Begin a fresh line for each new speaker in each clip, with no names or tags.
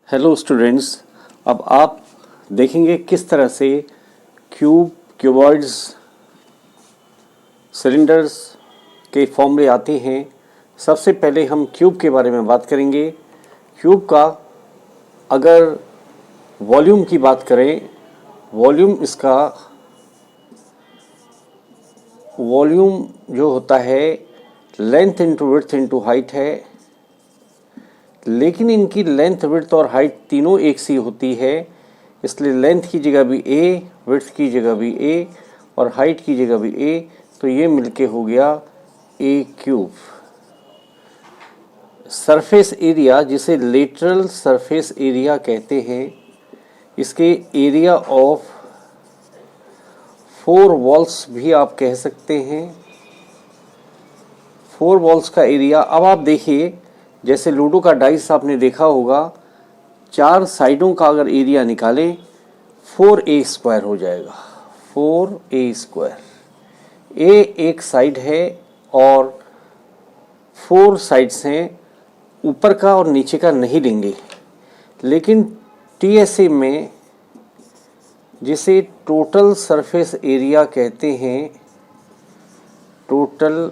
Hello students, अब आप देखेंगे किस तरह से क्यूब, क्यूबॉइड्स, सिलेंडर्स के फॉर्मूले आते हैं। सबसे पहले हम क्यूब के बारे में बात करेंगे। क्यूब का अगर वॉल्यूम की बात करें, वॉल्यूम जो होता है length into width into height है, लेकिन इनकी लेंथ, विड्थ और हाइट तीनों एक सी होती है। इसलिए लेंथ की जगह भी ए, विड्थ की जगह भी ए और हाइट की जगह भी ए, तो ये मिलके हो गया ए क्यूब। सरफेस एरिया, जिसे लेटरल सरफेस एरिया कहते हैं, इसके एरिया ऑफ 4 वॉल्स भी आप कह सकते हैं। 4 वॉल्स का एरिया, अब आप देखिए जैसे लूडो का डाइस आपने देखा होगा, 4 साइडों का अगर एरिया निकालें 4a स्क्वायर हो जाएगा। 4a स्क्वायर, ए एक साइड है और 4 साइड्स हैं, ऊपर का और नीचे का नहीं लेंगे। लेकिन टीएसए में, जिसे टोटल सरफेस एरिया कहते हैं, टोटल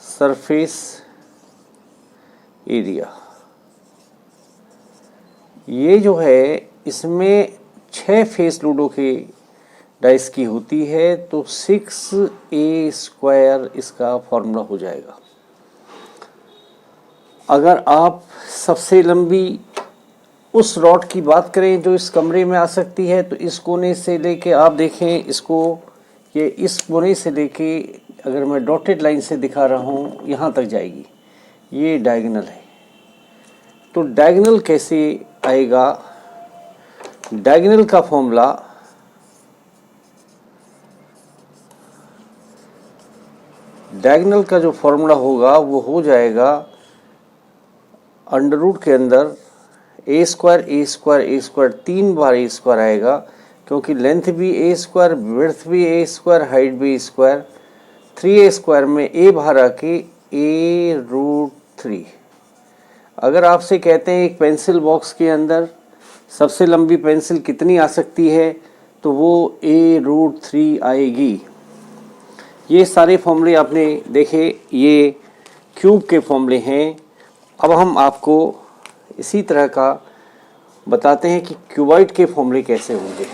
सरफेस एरिया, ये जो है इसमें 6 फेस लूडो के डाइस की होती है, तो 6a स्क्वायर इसका फॉर्मूला हो जाएगा। अगर आप सबसे लंबी उस रॉड की बात करें जो इस कमरे में आ सकती है, तो इस कोने से लेके आप देखें इसको, ये इस कोने से लेके अगर मैं डॉटेड लाइन से दिखा रहा हूँ यहाँ तक जाएगी, ये डायगोनल है। तो डायगोनल कैसे आएगा? डायगोनल का फॉर्मूला का जो फॉर्मूला होगा वो हो जाएगा अंडर रूट के अंदर ए स्क्वायर 3 बार ए स्क्वायर आएगा, क्योंकि लेंथ भी ए स्क्वायर, विड्थ भी ए स्क्वायर, हाइट भी स्क्वायर। 3a स्क्वायर में ए बाहर आके a√3। अगर आपसे कहते हैं एक पेंसिल बॉक्स के अंदर सबसे लंबी पेंसिल कितनी आ सकती है, तो वो a√3 आएगी। ये सारे फॉर्मूले आपने देखे, ये क्यूब के फॉर्मूले हैं। अब हम आपको इसी तरह का बताते हैं कि क्यूबॉइड के फॉर्मूले कैसे होंगे।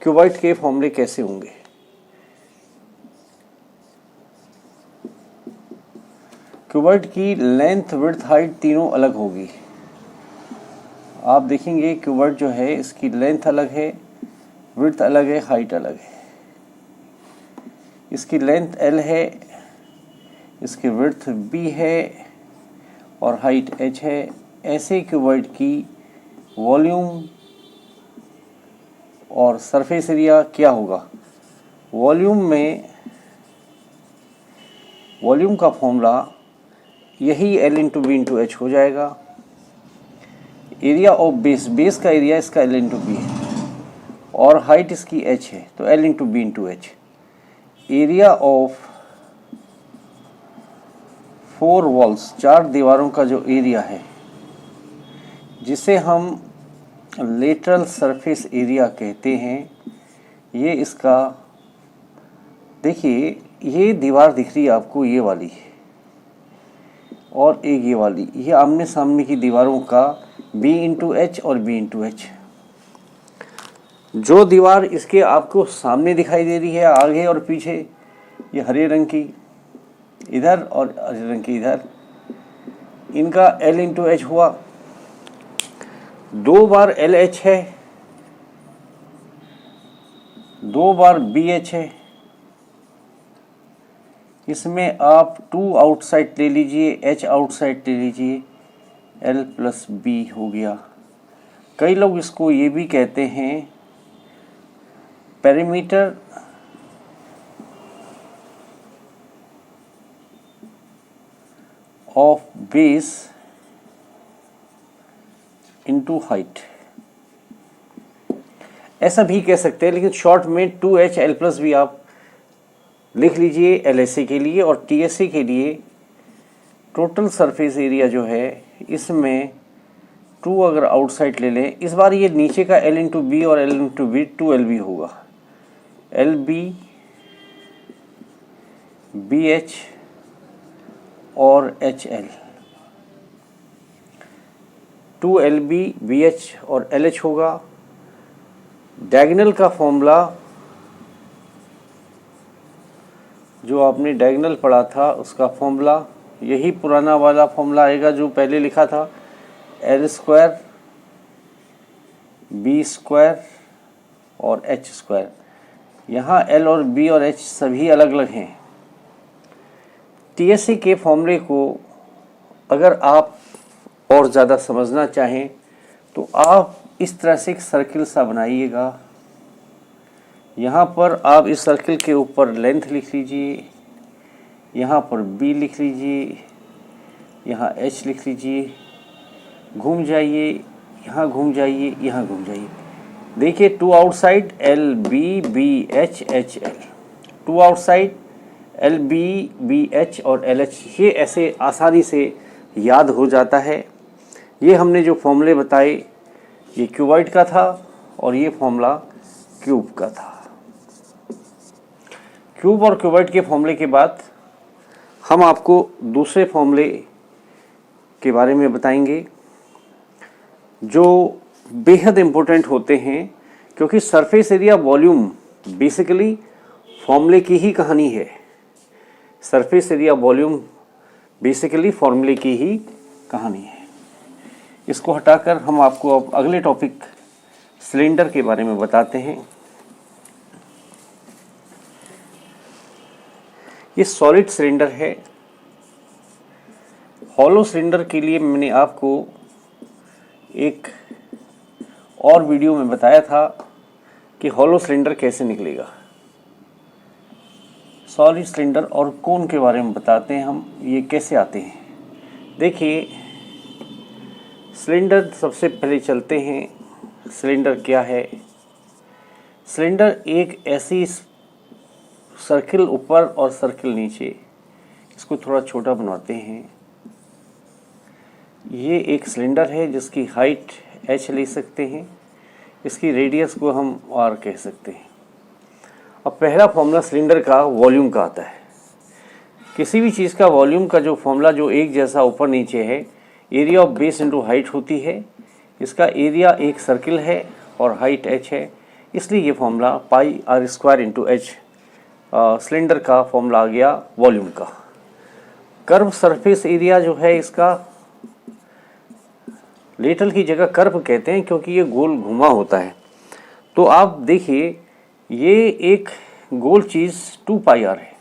क्यूबॉइड के फॉर्मूले कैसे होंगे? क्यूबॉइड की लेंथ, विड्थ, हाइट तीनों अलग होगी। आप देखेंगे क्यूबॉइड जो है इसकी लेंथ अलग है, विड्थ अलग है, हाइट अलग है। इसकी लेंथ L है, इसकी विड्थ B है और हाइट H है। ऐसे क्यूबॉइड की वॉल्यूम और सरफेस एरिया क्या होगा? वॉल्यूम का फॉर्मूला यही L/B/H हो जाएगा। एरिया ऑफ बेस का एरिया इसका L/B है और हाइट इसकी H है, तो L/B/H। एरिया ऑफ 4 वॉल्स, 4 दीवारों का जो एरिया है, जिसे हम लेटरल सरफेस एरिया कहते हैं, ये इसका, देखिए ये दीवार दिख रही है आपको, ये वाली और एक ये वाली, ये आमने सामने की दीवारों का B/H और B/H। जो दीवार इसके आपको सामने दिखाई दे रही है, आगे और पीछे, ये हरे रंग की इधर और हरे रंग की इधर, इनका L/H हुआ। 2 बार LH है, 2 बार BH है। इसमें आप 2 आउटसाइड ले लीजिए, H आउटसाइड ले लीजिए, L+B हो गया। कई लोग इसको ये भी कहते हैं perimeter of base into height, ऐसा भी कह सकते हैं, लेकिन शॉर्ट में 2H L+B आप लिख लीजिए LSA के लिए, और TSA के लिए टोटल सरफेस एरिया जो है इसमें 2 अगर आउटसाइड ले लें, इस बार ये नीचे का L इंटू बी और L इंटू बी 2LB होगा, LB BH और HL, 2LB BH और LH होगा। डायगोनल का फॉर्मूला जो आपने डायगोनल पढ़ा था उसका फॉर्मूला यही पुराना वाला फॉर्मूला आएगा जो पहले लिखा था, L स्क्वायर B स्क्वायर और H स्क्वायर। यहाँ L और B और H सभी अलग अलग हैं। TSA के फॉर्मूले को अगर आप और ज़्यादा समझना चाहें तो आप इस तरह से एक सर्किल सा बनाइएगा। यहाँ पर आप इस सर्किल के ऊपर लेंथ लिख लीजिए, यहाँ पर B लिख लीजिए, यहाँ H लिख लीजिए, घूम जाइए, यहाँ घूम जाइए, यहाँ घूम जाइए। देखिए 2 outside LB BH HL, 2 outside LB BH और LH, ये ऐसे आसानी से याद हो जाता है। ये हमने जो फॉर्मूले बताए ये क्यूबॉइड का था और ये फॉर्मूला क्यूब का था। क्यूब और क्यूबॉइड के फॉर्मूले के बाद हम आपको दूसरे फॉर्मूले के बारे में बताएंगे जो बेहद इम्पोर्टेंट होते हैं, क्योंकि सरफेस एरिया वॉल्यूम बेसिकली फॉर्मूले की ही कहानी है। सरफेस एरिया वॉल्यूम बेसिकली फॉर्मूले की ही कहानी है। इसको हटाकर हम आपको अब अगले टॉपिक सिलेंडर के बारे में बताते हैं। ये सॉलिड सिलेंडर है। हॉलो सिलेंडर के लिए मैंने आपको एक और वीडियो में बताया था कि हॉलो सिलेंडर कैसे निकलेगा। सॉलिड सिलेंडर और कोन के बारे में बताते हैं हम, ये कैसे आते हैं। देखिए सिलेंडर सबसे पहले चलते हैं। सिलेंडर क्या है? सिलेंडर एक ऐसी सर्किल ऊपर और सर्किल नीचे, इसको थोड़ा छोटा बनवाते हैं। ये एक सिलेंडर है जिसकी हाइट h ले सकते हैं, इसकी रेडियस को हम r कह सकते हैं। अब पहला फॉर्मूला सिलेंडर का वॉल्यूम का आता है। किसी भी चीज़ का वॉल्यूम का जो फॉर्मूला जो एक जैसा ऊपर नीचे है, area of base into height होती है। इसका एरिया एक सर्किल है और हाइट h है, इसलिए ये फॉर्मूला पाई r square into h cylinder का फॉर्मूला आ गया वॉल्यूम का। कर्व सरफेस एरिया जो है इसका, लेटल की जगह कर्व कहते हैं क्योंकि ये गोल घुमा होता है। तो आप देखिए ये एक गोल चीज़ 2 पाई r है।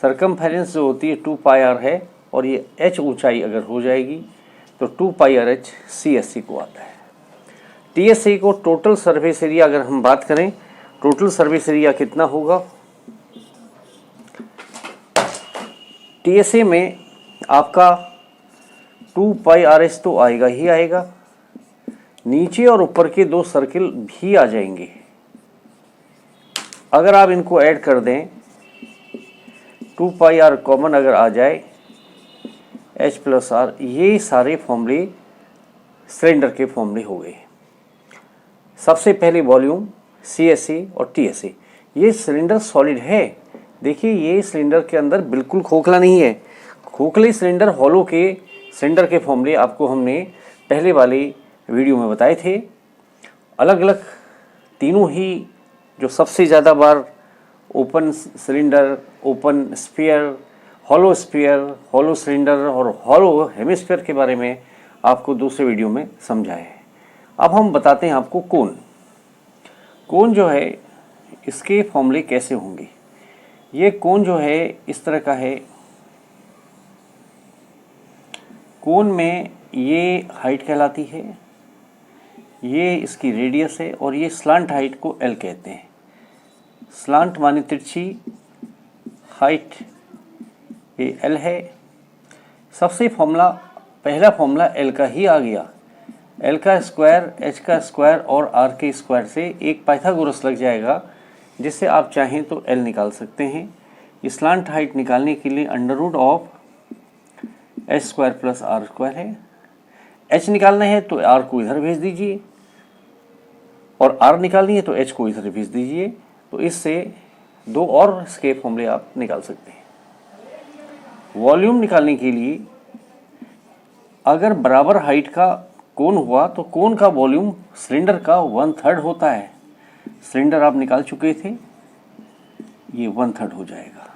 सरकमफेरेंस जो होती है 2 पाई r है और ये h ऊंचाई अगर हो जाएगी तो 2 पाई r h CSC को आता है। TSA को टोटल सरफेस एरिया अगर हम बात करें, टोटल सरफेस एरिया कितना होगा? TSA में आपका 2 पाई RS तो आएगा ही आएगा, नीचे और ऊपर के 2 सर्किल भी आ जाएंगे। अगर आप इनको ऐड कर दें, 2 पाई R कॉमन अगर आ जाए, H प्लस R, ये सारे फॉर्मूले सिलेंडर के फॉर्मूले हो गए। सबसे पहले वॉल्यूम, CSA और TSA। ये सिलेंडर सॉलिड है। देखिए ये सिलेंडर के अंदर बिल्कुल खोखला नहीं है। खोखले सिलेंडर, हॉलो के सिलेंडर के फॉर्मूले आपको हमने पहले वाले वीडियो में बताए थे। अलग अलग तीनों ही जो सबसे ज़्यादा बार open cylinder, open sphere, hollow sphere, hollow cylinder और हॉलो हेमिस्फीयर के बारे में आपको दूसरे वीडियो में समझाया है। अब हम बताते हैं आपको कोन। कोन जो है इसके फॉर्मूले कैसे होंगे। ये कोन जो है इस तरह का है। कोन में ये हाइट कहलाती है, ये इसकी रेडियस है और ये स्लांट हाइट को L कहते हैं। स्लांट माने तिरछी, हाइट ये L है। सबसे फॉर्मूला, पहला फॉर्मूला L का ही आ गया। L का स्क्वायर, H का स्क्वायर और R के स्क्वायर से एक पाइथागोरस लग जाएगा, जिससे आप चाहें तो L निकाल सकते हैं। स्लांट हाइट निकालने के लिए under root of H square plus R square है। एच निकालना है तो आर को इधर भेज दीजिए, और आर निकालनी है तो एच को इधर भेज दीजिए। तो इससे दो और इसके फॉर्मूले आप निकाल सकते हैं। वॉल्यूम निकालने के लिए अगर बराबर हाइट का कोन हुआ तो कोन का वॉल्यूम सिलेंडर का 1/3 होता है। सिलेंडर आप निकाल चुके थे, ये 1/3 हो जाएगा।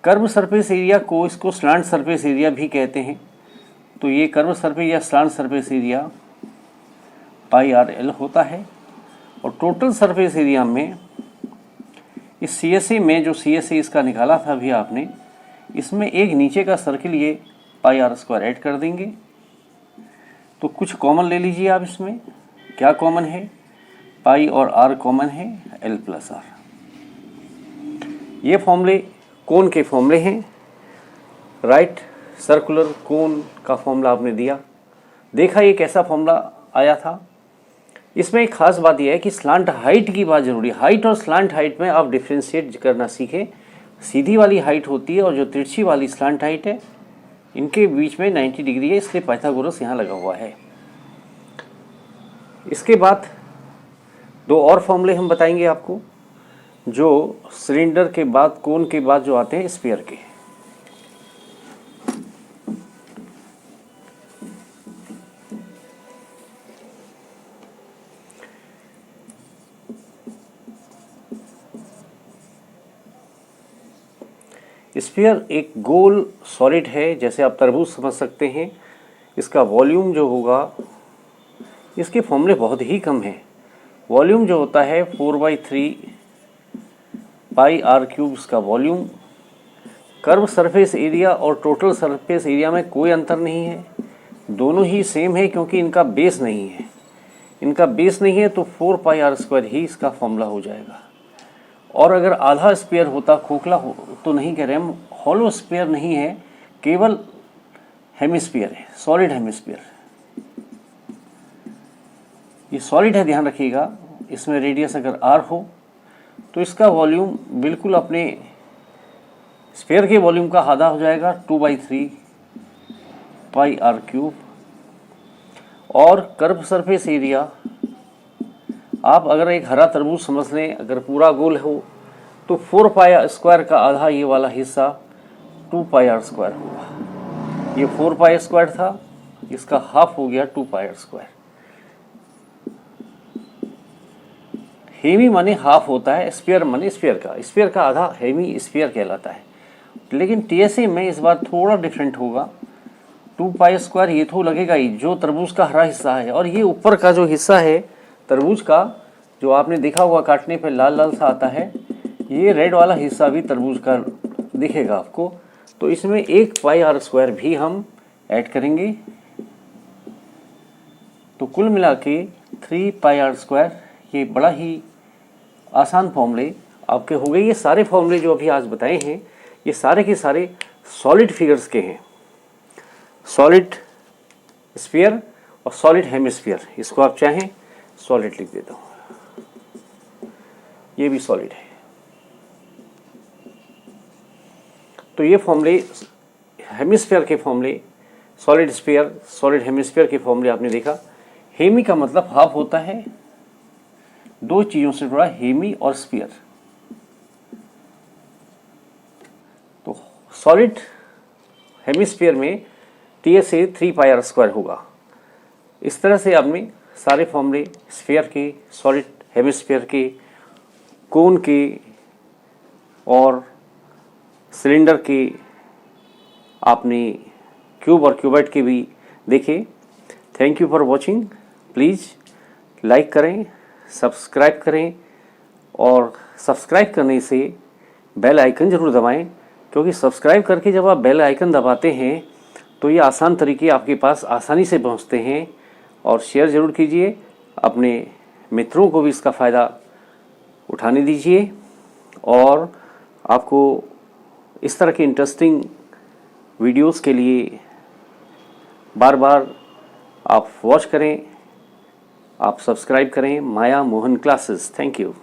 कर्व सरफेस एरिया को इसको स्लांट सरफेस एरिया भी कहते हैं। तो ये कर्व सरफेस या slant surface area pi R L होता है। और टोटल सरफेस एरिया में इस सी एस ए में जो सी एस ए इसका निकाला था अभी आपने, इसमें एक नीचे का सर्किल ये पाई आर स्क्वायर ऐड कर देंगे। तो कुछ कॉमन ले लीजिए आप इसमें। क्या कॉमन है? पाई और आर कॉमन है, एल प्लस आर। ये फॉर्मूले कोन के फॉर्मूले हैं। राइट सर्कुलर कोन का फॉर्मूला आपने दिया, देखा ये कैसा फॉर्मूला आया था। इसमें एक खास बात यह है कि स्लांट हाइट की बात जरूरी है। हाइट और स्लांट हाइट में आप डिफ्रेंशिएट करना सीखें। सीधी वाली हाइट होती है और जो तिरछी वाली स्लांट हाइट है, इनके बीच में 90 डिग्री है, इसलिए पाइथागोरस यहाँ लगा हुआ है। इसके बाद दो और फॉर्मूले हम बताएंगे आपको, जो सिलेंडर के बाद कोन के बाद जो आते हैं स्फीयर के। स्फीयर एक गोल सॉलिड है, जैसे आप तरबूज समझ सकते हैं। इसका वॉल्यूम जो होगा, इसके फॉर्मूले बहुत ही कम हैं। वॉल्यूम जो होता है 4/3 पाई आर क्यूब इसका वॉल्यूम। कर्व सरफेस एरिया और टोटल सरफेस एरिया में कोई अंतर नहीं है, दोनों ही सेम है, क्योंकि इनका बेस नहीं है। इनका बेस नहीं है तो 4 पाई आर स्क्वायर ही इसका फॉर्मूला हो जाएगा। और अगर आधा स्फीयर होता, खोखला हो, तो नहीं कह रहे हम, हॉलो स्फीयर नहीं है, केवल हेमिस्फीयर है, सॉलिड हेमिस्फीयर। ये सॉलिड है, ध्यान रखिएगा। इसमें रेडियस अगर आर हो तो इसका वॉल्यूम बिल्कुल अपने स्फीयर के वॉल्यूम का आधा हो जाएगा, 2/3 पाई आर क्यूब। और कर्व सरफेस एरिया आप अगर एक हरा तरबूज समझ लें, अगर पूरा गोल हो तो 4 पाई स्क्वायर का आधा ये वाला हिस्सा 2 पाई आर स्क्वायर होगा। ये 4 पाई स्क्वायर था, इसका हाफ हो गया 2 पाई आर स्क्वायर। हेमी माने हाफ होता है, स्फीयर माने स्फीयर का, स्फीयर का आधा हेमी स्फीयर कहलाता है। लेकिन टीएसए में इस बार थोड़ा डिफरेंट होगा। 2 पाई स्क्वायर ये तो लगेगा ही, जो तरबूज का हरा हिस्सा है, और ये ऊपर का जो हिस्सा है तरबूज का, जो आपने देखा हुआ काटने पे लाल लाल सा आता है, ये रेड वाला हिस्सा भी तरबूज का दिखेगा आपको। तो इसमें 1 पाई आर स्क्वायर भी हम ऐड करेंगे। तो कुल मिला के 3 पाई आर स्क्वायर, ये बड़ा ही आसान फॉर्मूले आपके हो गए। ये सारे फॉर्मूले जो अभी आज बताए हैं, ये सारे के सारे सॉलिड फिगर्स के हैं। सॉलिड स्फीयर और सॉलिड हेमिस्फीयर, इसको आप चाहें सॉलिड लिख देता हूँ, ये भी सॉलिड है। तो ये फॉर्मूले हेमिस्फीयर के फॉर्मूले, सॉलिड स्फीयर, सॉलिड हेमिस्फीयर के फॉर्मूले आपने देखा। हेमी का मतलब हाफ होता है, दो चीजों से जुड़ा, हेमी और स्फीयर। तो सॉलिड हेमिस्फीयर में टीएसए 3 पाई आर स्क्वायर होगा। इस तरह से आपने सारे फॉर्मूले स्फीयर के, सॉलिड हेमिस्फीयर के, कोन के और सिलेंडर के, आपने क्यूब और क्यूबॉइड के भी देखे। Thank you for watching. Please like करें, सब्सक्राइब करें, और सब्सक्राइब करने से बेल आइकन ज़रूर दबाएं, क्योंकि सब्सक्राइब करके जब आप बेल आइकन दबाते हैं तो ये आसान तरीके आपके पास आसानी से पहुंचते हैं। और शेयर ज़रूर कीजिए, अपने मित्रों को भी इसका फ़ायदा उठाने दीजिए। और आपको इस तरह के इंटरेस्टिंग वीडियोस के लिए बार बार आप वॉच करें, आप सब्सक्राइब करें। माया मोहन क्लासेस। Thank you.